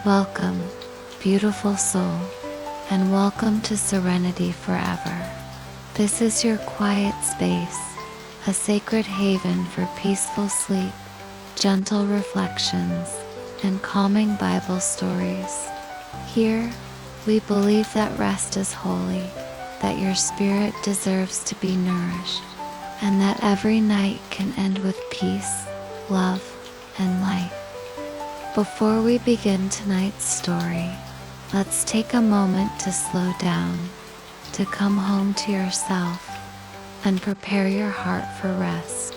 Welcome, beautiful soul, and welcome to Serenity Forever. This is your quiet space, a sacred haven for peaceful sleep, gentle reflections, and calming Bible stories. Here, we believe that rest is holy, that your spirit deserves to be nourished, and that every night can end with peace, love, and light. Before we begin tonight's story, let's take a moment to slow down, to come home to yourself, and prepare your heart for rest.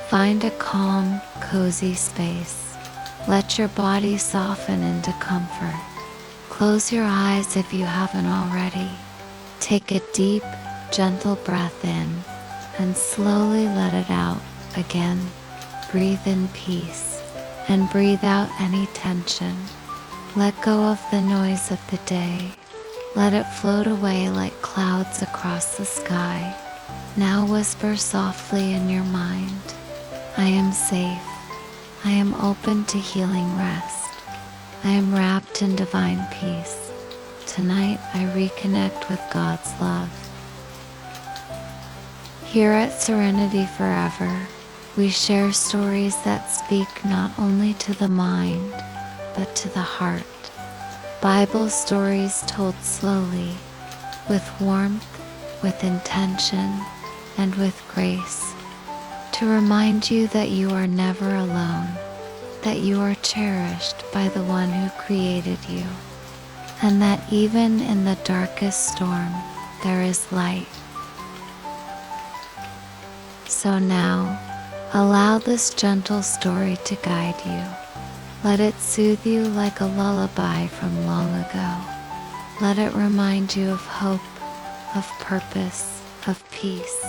Find a calm, cozy space. Let your body soften into comfort. Close your eyes if you haven't already. Take a deep, gentle breath in, and slowly let it out. Again, breathe in peace. And breathe out any tension. Let go of the noise of the day. Let it float away like clouds across the sky. Now whisper softly in your mind, I am safe. I am open to healing rest. I am wrapped in divine peace. Tonight I reconnect with God's love. Here at Serenity Forever, we share stories that speak not only to the mind, but to the heart. Bible stories told slowly, with warmth, with intention, and with grace, to remind you that you are never alone, that you are cherished by the one who created you, and that even in the darkest storm, there is light. So now, allow this gentle story to guide you. Let it soothe you like a lullaby from long ago. Let it remind you of hope, of purpose, of peace.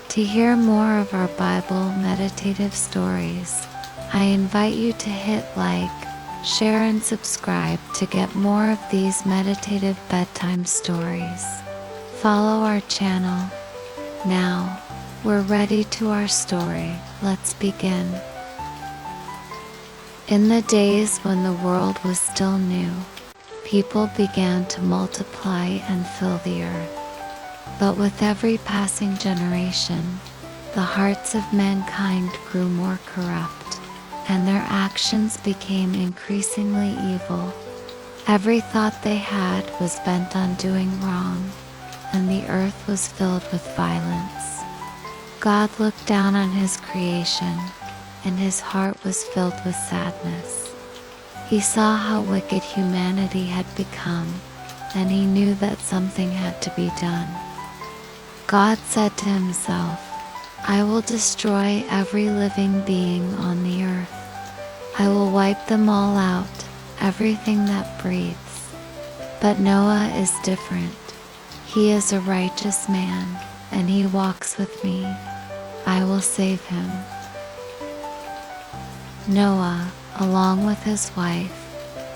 To hear more of our Bible meditative stories, I invite you to hit like, share, and subscribe to get more of these meditative bedtime stories. Follow our channel. Now, we're ready to our story. Let's begin. In the days when the world was still new, people began to multiply and fill the earth. But with every passing generation, the hearts of mankind grew more corrupt, and their actions became increasingly evil. Every thought they had was bent on doing wrong, and the earth was filled with violence. God looked down on his creation, and his heart was filled with sadness. He saw how wicked humanity had become, and he knew that something had to be done. God said to himself, I will destroy every living being on the earth. I will wipe them all out, everything that breathes. But Noah is different. He is a righteous man, and he walks with me. I will save him. Noah, along with his wife,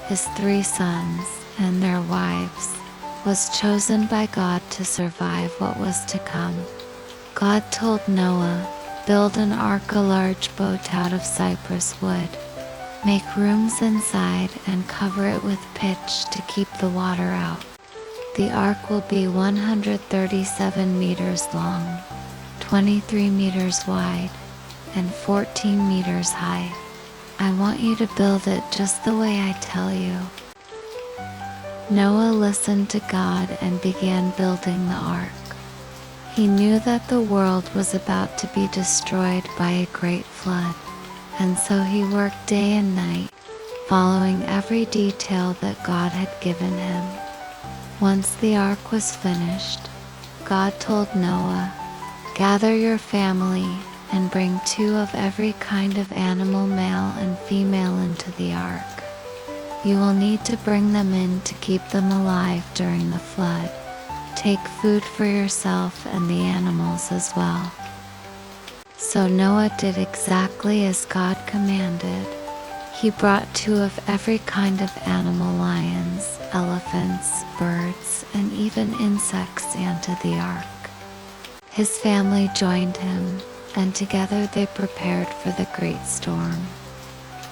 his 3 sons, and their wives, was chosen by God to survive what was to come. God told Noah, build an ark, a large boat out of cypress wood. Make rooms inside and cover it with pitch to keep the water out. The ark will be 137 meters long, 23 meters wide, and 14 meters high. I want you to build it just the way I tell you. Noah listened to God and began building the ark. He knew that the world was about to be destroyed by a great flood, and so he worked day and night, following every detail that God had given him. Once the ark was finished, God told Noah, gather your family and bring 2 of every kind of animal, male and female, into the ark. You will need to bring them in to keep them alive during the flood. Take food for yourself and the animals as well. So Noah did exactly as God commanded. He brought 2 of every kind of animal, lions, elephants, birds, and even insects into the ark. His family joined him, and together they prepared for the great storm.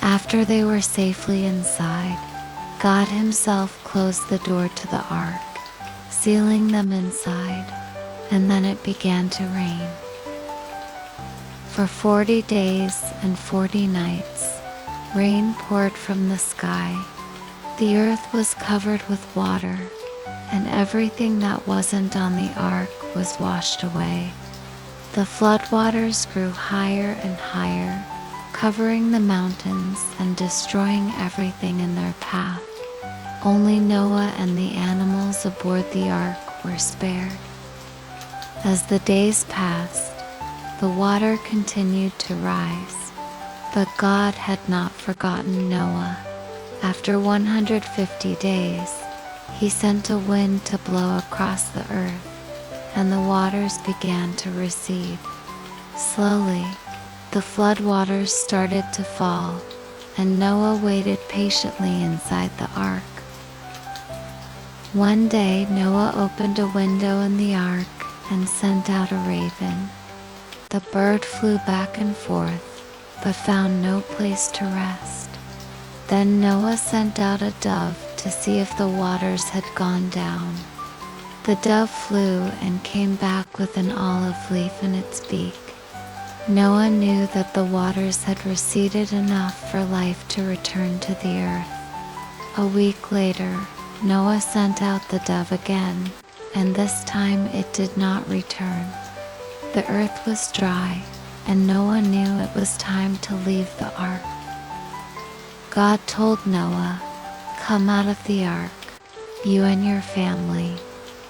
After they were safely inside, God Himself closed the door to the ark, sealing them inside, and then it began to rain. For 40 days and 40 nights, rain poured from the sky. The earth was covered with water, and everything that wasn't on the ark was washed away. The floodwaters grew higher and higher, covering the mountains and destroying everything in their path. Only Noah and the animals aboard the ark were spared. As the days passed, the water continued to rise, but God had not forgotten Noah. After 150 days, He sent a wind to blow across the earth, and the waters began to recede. Slowly, the floodwaters started to fall, and Noah waited patiently inside the ark. One day, Noah opened a window in the ark and sent out a raven. The bird flew back and forth, but found no place to rest. Then Noah sent out a dove to see if the waters had gone down. The dove flew and came back with an olive leaf in its beak. Noah knew that the waters had receded enough for life to return to the earth. A week later, Noah sent out the dove again, and this time it did not return. The earth was dry, and Noah knew it was time to leave the ark. God told Noah, "Come out of the ark, you and your family.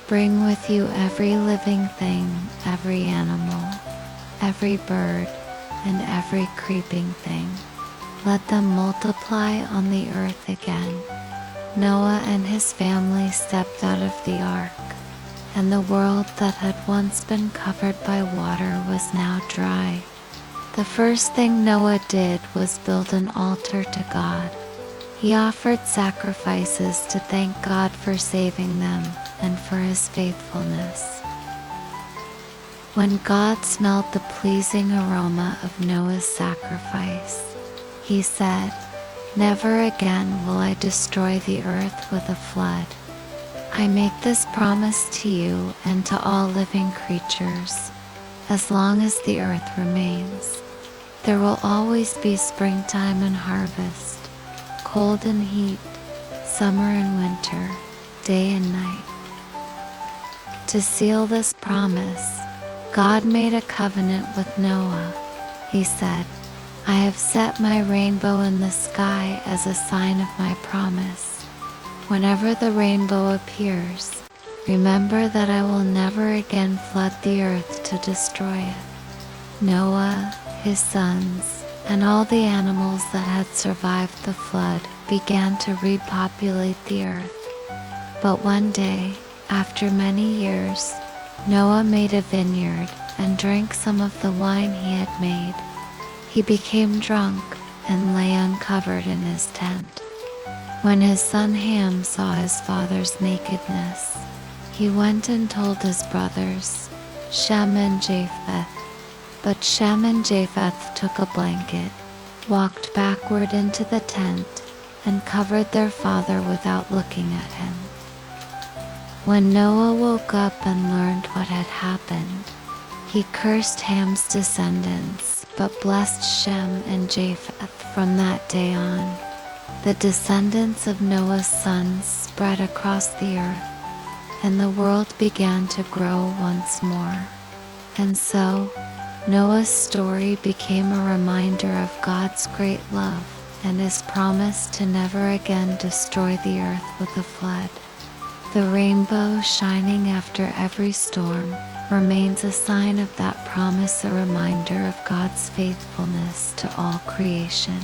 Bring with you every living thing, every animal, every bird, and every creeping thing. Let them multiply on the earth again." Noah and his family stepped out of the ark, and the world that had once been covered by water was now dry. The first thing Noah did was build an altar to God. He offered sacrifices to thank God for saving them and for His faithfulness. When God smelled the pleasing aroma of Noah's sacrifice, He said, "Never again will I destroy the earth with a flood. I make this promise to you and to all living creatures. As long as the earth remains, there will always be springtime and harvest, cold and heat, summer and winter, day and night." To seal this promise, God made a covenant with Noah. He said, "I have set my rainbow in the sky as a sign of my promise. Whenever the rainbow appears, remember that I will never again flood the earth to destroy it." Noah, his sons, and all the animals that had survived the flood began to repopulate the earth. But one day, after many years, Noah made a vineyard and drank some of the wine he had made. He became drunk and lay uncovered in his tent. When his son Ham saw his father's nakedness, he went and told his brothers, Shem and Japheth. But Shem and Japheth took a blanket, walked backward into the tent, and covered their father without looking at him. When Noah woke up and learned what had happened, he cursed Ham's descendants, but blessed Shem and Japheth from that day on. The descendants of Noah's sons spread across the earth, and the world began to grow once more. And so, Noah's story became a reminder of God's great love and His promise to never again destroy the earth with a flood. The rainbow shining after every storm remains a sign of that promise, a reminder of God's faithfulness to all creation.